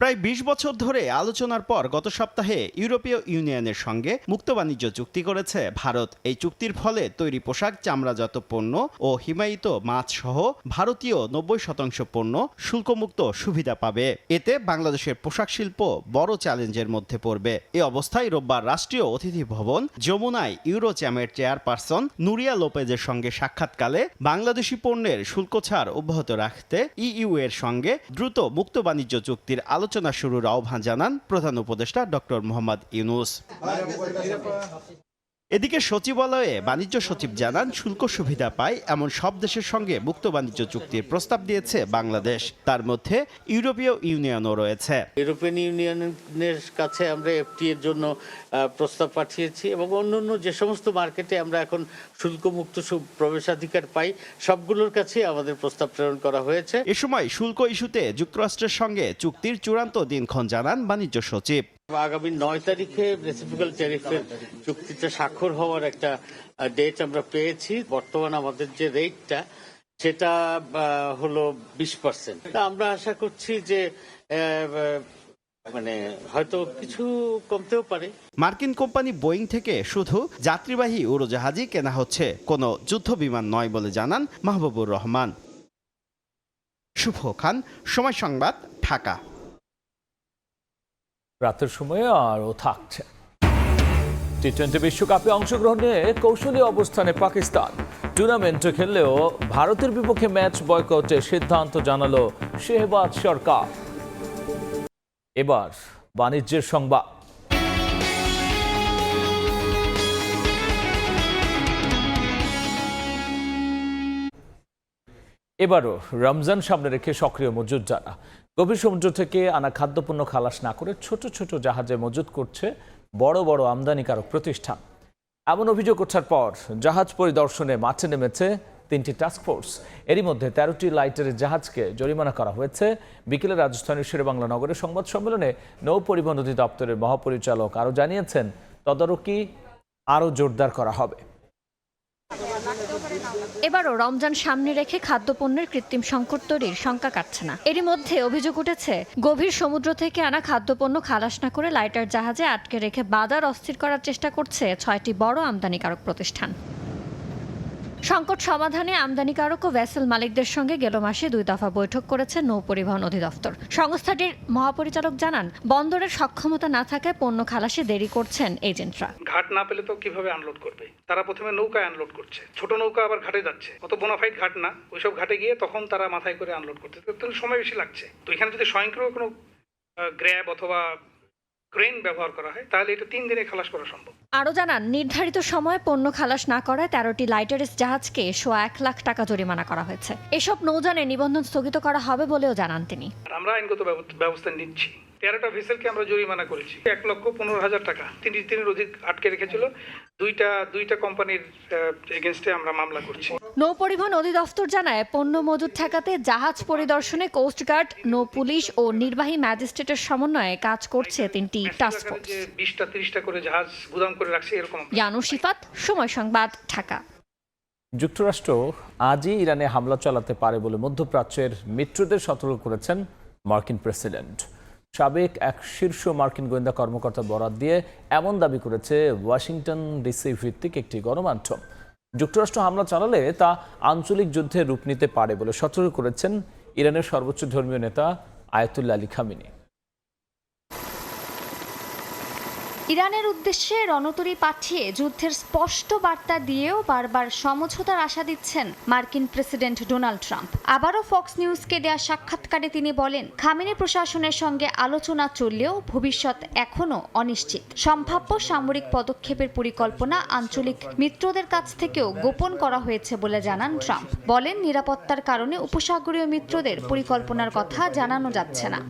প্রায় ২০ বছর ধরে আলোচনার পর গত সপ্তাহে ইউরোপীয় ইউনিয়নের সঙ্গে মুক্ত বাণিজ্য চুক্তি করেছে ভারত। এই চুক্তির ফলে তৈরি পোশাক, চামড়াজাত পণ্য ও হিমায়িত মাছ সহ ভারতীয় ৯০% পণ্য শুল্কমুক্ত সুবিধা পাবে। এতে বাংলাদেশের পোশাক শিল্প বড় চ্যালেঞ্জের মধ্যে পড়বে। এ অবস্থায় রোববার রাষ্ট্রীয় অতিথি ভবন যমুনায় ইউরোচ্যামের চেয়ারপারসন নুরিয়া লোপেজের সঙ্গে সাক্ষাৎকালে বাংলাদেশি পণ্যের শুল্ক ছাড় অব্যাহত রাখতে ইইউ এর সঙ্গে দ্রুত মুক্ত বাণিজ্য চুক্তির আলোচনা শুরুর আহ্বান জানান প্রধান উপদেষ্টা ডক্টর মোহাম্মদ ইউনূস। এদিকে সচিবালয়ে বাণিজ্য সচিব জানান, শুল্ক সুবিধা পায় এমন সব দেশের সঙ্গে মুক্ত বাণিজ্য চুক্তির প্রস্তাব দিয়েছে বাংলাদেশ। তার মধ্যে ইউরোপীয় ইউনিয়নও রয়েছে। ইউরোপিয়ান ইউনিয়নের কাছে আমরা এফটি এর জন্য প্রস্তাব পাঠিয়েছি এবং অন্যান্য যে সমস্ত মার্কেটে আমরা এখন শুল্কমুক্ত প্রবেশাধিকার পাই সবগুলোর কাছে আমাদের প্রস্তাব প্রেরণ করা হয়েছে। এ সময় শুল্ক ইস্যুতে যুক্তরাষ্ট্রের সঙ্গে চুক্তির চূড়ান্ত দিনক্ষণ জানান বাণিজ্য সচিব। আগামী 9 তারিখে রেসিপ্রোকাল ট্যারিফের চুক্তিতে স্বাক্ষর হওয়ার একটা ডেট আমরা পেয়েছি। বর্তমান আমাদের যে রেটটা সেটা হলো 20%। আমরা আশা করছি যে হয়তো কিছু কমতেও পারে। মার্কিন কোম্পানি বোয়িং থেকে শুধু যাত্রীবাহী উড়োজাহাজই কেনা হচ্ছে, কোনো যুদ্ধ বিমান নয় বলে জানান মাহবুবুর রহমান। শুভ খান, সময় সংবাদ, ঢাকা। রাতের সময়ে আরও থাকছে টি-20 বিশ্বকাপে অংশগ্রহণ নিয়ে কৌশলী অবস্থানে পাকিস্তান। টুর্নামেন্টে খেললেও ভারতের বিপক্ষে ম্যাচ বয়কটের সিদ্ধান্ত জানালো শেহবাজ সরকার। এবার বাণিজ্যের সংবাদ। এবারও রমজান সামনে রেখে সক্রিয় মজুতদাররা গভীর সমুদ্র থেকে আনা খাদ্যপণ্য খালাস না করে ছোট ছোট জাহাজে মজুত করছে বড় বড় আমদানিকারক প্রতিষ্ঠান। এমন অভিযোগ ওঠার পর জাহাজ পরিদর্শনে মাঠে নেমেছে 3টি টাস্কফোর্স। এরই মধ্যে 13টি লাইটারের জাহাজকে জরিমানা করা হয়েছে। বিকেলে রাজধানীর শেরেবাংলা নগরের সংবাদ সম্মেলনে নৌ পরিবহন অধিদপ্তরের মহাপরিচালক আরও জানিয়েছেন, তদারকি আরও জোরদার করা হবে। এবারও রমজান সামনে রেখে খাদ্যপণ্যের কৃত্রিম সংকট তৈরির শঙ্কা কাটছে না। এরই মধ্যে অভিযোগ উঠেছে, গভীর সমুদ্র থেকে আনা খাদ্যপণ্য খালাস না করে লাইটার জাহাজে আটকে রেখে বাজার অস্থির করার চেষ্টা করছে 6টি বড় আমদানিকারক প্রতিষ্ঠান। সংকট সমাধানে আমদানিকারক ও ভেসেল মালিকদের সঙ্গে গেল মাসে 2 দফা বৈঠক করেছে নৌ পরিবহন অধিদপ্তর। সংস্থাটির মহাপরিচালক জানান, বন্দরের সক্ষমতা না থাকায় পণ্য খালাসে দেরি করছেন এজেন্টরা। ঘাট না পেলে তো কিভাবে আনলোড করবে? তারা প্রথমে নৌকায় আনলোড করছে, ছোট নৌকা আবার ঘাটে যাচ্ছে, অত বোনাফাইড ঘাট না, ওইসব ঘাটে গিয়ে তখন তারা মাথায় করে আনলোড করতে, তো সময় বেশি লাগছে। তো এখানে যদি স্বয়ংক্রিয় কোনো গ্র্যাব অথবা ক্রেন ব্যবহার করা হয় তাহলে এটা 3 দিনে খালাস করা সম্ভব। আরও জানান, নির্ধারিত সময়ে পণ্য খালাস না করায় 13টি লাইটারেস জাহাজকে 1.25 লাখ টাকা জরিমানা করা হয়েছে। এসব নৌযানে নিবন্ধন স্থগিত করা হবে বলেও জানান তিনি। আমরা আইনগত ব্যবস্থা নিচ্ছি। 13টা ভেসেলকে আমরা জরিমানা করেছি 1,15,000 টাকা। 3 দিনের অধিক আটকে রেখেছিল। দুইটা কোম্পানির এগেইনস্টে আমরা মামলা করছি। নৌ পরিবহন অধিদপ্তর জানায়, পণ্য মজুত ঠেকাতে জাহাজ পরিদর্শনে কোস্টগার্ড, নৌ পুলিশ ও নির্বাহী ম্যাজিস্ট্রেটের সমন্বয়ে কাজ করছে 3টি টাস্কফোর্স। 20টা-30টা করে জাহাজ গুদাম করে রাখছে এরকম। ইয়ানু শিফাত, সময় সংবাদ, ঢাকা। যুক্তরাষ্ট্র আজই ইরানে হামলা চালাতে পারে বলে মধ্যপ্রাচ্যের মিত্রদের সতর্ক করেছেন মার্কিন প্রেসিডেন্ট। সাবেক এক শীর্ষ মার্কিন গোয়েন্দা কর্মকর্তা বরাত দিয়ে এমন দাবি করেছে ওয়াশিংটন ডিসি ভিত্তিক একটি গণমাধ্যম। যুক্তরাষ্ট্র হামলা চালালে তা আঞ্চলিক যুদ্ধে রূপ নিতে পারে বলে সতর্ক করেছেন ইরানের সর্বোচ্চ ধর্মীয় নেতা আয়াতুল্লাহ আলী খামেনি। ইরানের উদ্দেশ্যে রণতরী পাঠিয়ে যুদ্ধের স্পষ্ট বার্তা দিয়েও বারবার সমঝোতার আশা দিচ্ছেন মার্কিন প্রেসিডেন্ট ডোনাল্ড ট্রাম্প। আবারও ফক্স নিউজকে দেয়া সাক্ষাৎকারে তিনি বলেন, খামেনি প্রশাসনের সঙ্গে আলোচনা চললেও ভবিষ্যৎ এখনও অনিশ্চিত। সম্ভাব্য সামরিক পদক্ষেপের পরিকল্পনা আঞ্চলিক মিত্রদের কাছ থেকেও গোপন করা হয়েছে বলে জানান ট্রাম্প। বলেন, নিরাপত্তার কারণে উপসাগরীয় মিত্রদের পরিকল্পনার কথা জানানো যাচ্ছে না।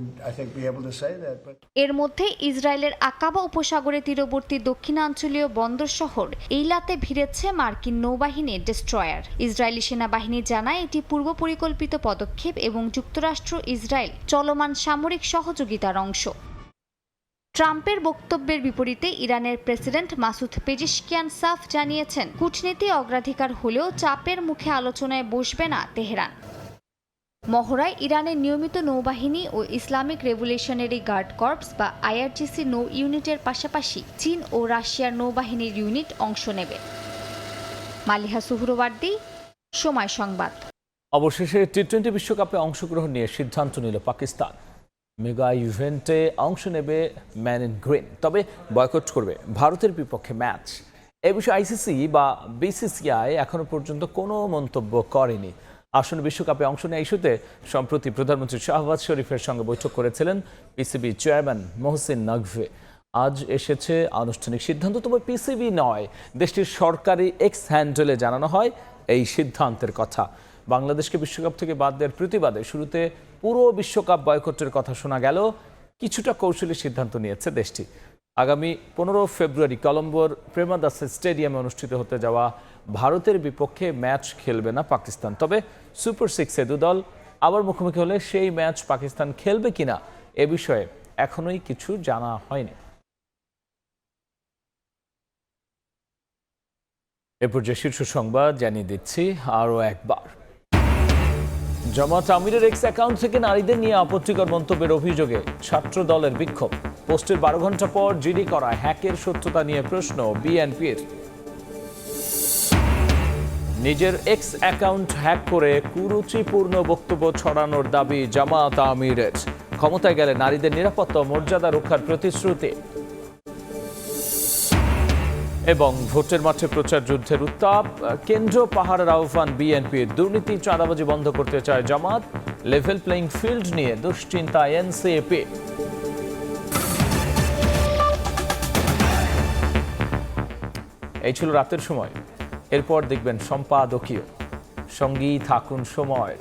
এর মধ্যে ইসরায়েলের আকাবা উপসাগর তীরবর্তী দক্ষিণাঞ্চলীয় বন্দর শহর এইলাতে ভিড়েছে মার্কিন নৌবাহিনীর ডেস্ট্রয়ার। ইসরায়েলি সেনাবাহিনী জানায়, এটি পূর্ব পরিকল্পিত পদক্ষেপ এবং যুক্তরাষ্ট্র ইসরায়েল চলমান সামরিক সহযোগিতার অংশ। ট্রাম্পের বক্তব্যের বিপরীতে ইরানের প্রেসিডেন্ট মাসুদ পেজিশকিয়ান সাফ জানিয়েছেন, কূটনীতি অগ্রাধিকার হলেও চাপের মুখে আলোচনায় বসবে না তেহরান। মহড়ায় ইরানের নিয়মিত নৌবাহিনী ও ইসলামিক রেভলিউশনারি গার্ড কর্পস বা আইআরজিসি নৌ ইউনিটের পাশাপাশি চীন ও রাশিয়ার নৌবাহিনীর ইউনিট অংশ নেবে। মালিহা সুহরওয়ার্দী, সময় সংবাদ। অবশেষে টি-20 বিশ্বকাপে অংশগ্রহণ নিয়ে সিদ্ধান্ত নিল পাকিস্তান। মেগা ইভেন্টে অংশ নেবে ম্যান ইন গ্রিন, তবে বয়কট করবে ভারতের বিপক্ষে ম্যাচ। এ বিষয়ে আইসিসি বা বিসিসিআই এখনো পর্যন্ত কোনো মন্তব্য করেনি। আসন্ন বিশ্বকাপে অংশ নেওয়া ইস্যুতে সম্প্রতি প্রধানমন্ত্রী শাহবাজ শরীফের সঙ্গে বৈঠক করেছিলেন পিসিবি চেয়ারম্যান মোহসিন নকভি। আজ এসেছে আনুষ্ঠানিক সিদ্ধান্ত, তবে পিসিবি নয়, দেশটির সরকারি এক্স হ্যান্ডেলে জানানো হয় এই সিদ্ধান্তের কথা। বাংলাদেশকে বিশ্বকাপ থেকে বাদ দেওয়ার প্রতিবাদে শুরুতে পুরো বিশ্বকাপ বয়কটের কথা শোনা গেল, কিছুটা কৌশলী সিদ্ধান্ত নিয়েছে দেশটি। আগামী 15 ফেব্রুয়ারি কলম্বোর প্রেমাদাসা স্টেডিয়ামে অনুষ্ঠিত হতে যাওয়া ভারতের বিপক্ষে ম্যাচ খেলবে না পাকিস্তান। তবে সুপার সিক্সে দুদল আবার মুখোমুখি হলে সেই ম্যাচ পাকিস্তান খেলবে কিনা এ বিষয়ে এখনোই কিছু জানা হয়নি। এরপর যে শীর্ষ সংবাদ জানিয়ে দিচ্ছি আরও একবার। জামাত আমিরের এক্স অ্যাকাউন্ট থেকে নারীদের নিয়ে আপত্তিকর মন্তব্যের অভিযোগে ছাত্র দলের বিক্ষোভ। পোস্টের 12 ঘন্টা পর জিডি করা হ্যাকের সত্যতা নিয়ে প্রশ্ন বিএনপির। নিজের এক্স অ্যাকাউন্ট হ্যাক করে কুরুচিপূর্ণ বক্তব্য ছড়ানোর দাবি জামাত আমিরের। ক্ষমতায় গেলে নারীদের নিরাপত্তা ও মর্যাদা রক্ষার প্রতিশ্রুতি। এবং ভোটের মাঠে প্রচার যুদ্ধের উত্তাপ, কেন্দ্র পাহাড়ের আহ্বান বিএনপির। দুর্নীতি চাঁদাবাজি বন্ধ করতে চায় জামাত, লেভেল প্লেইং ফিল্ড নিয়ে দুশ্চিন্তা এনসিপি। এই ছিল রাতের সময়, এরপর দেখবেন সম্পাদকীয়। সঙ্গেই থাকুন সময়।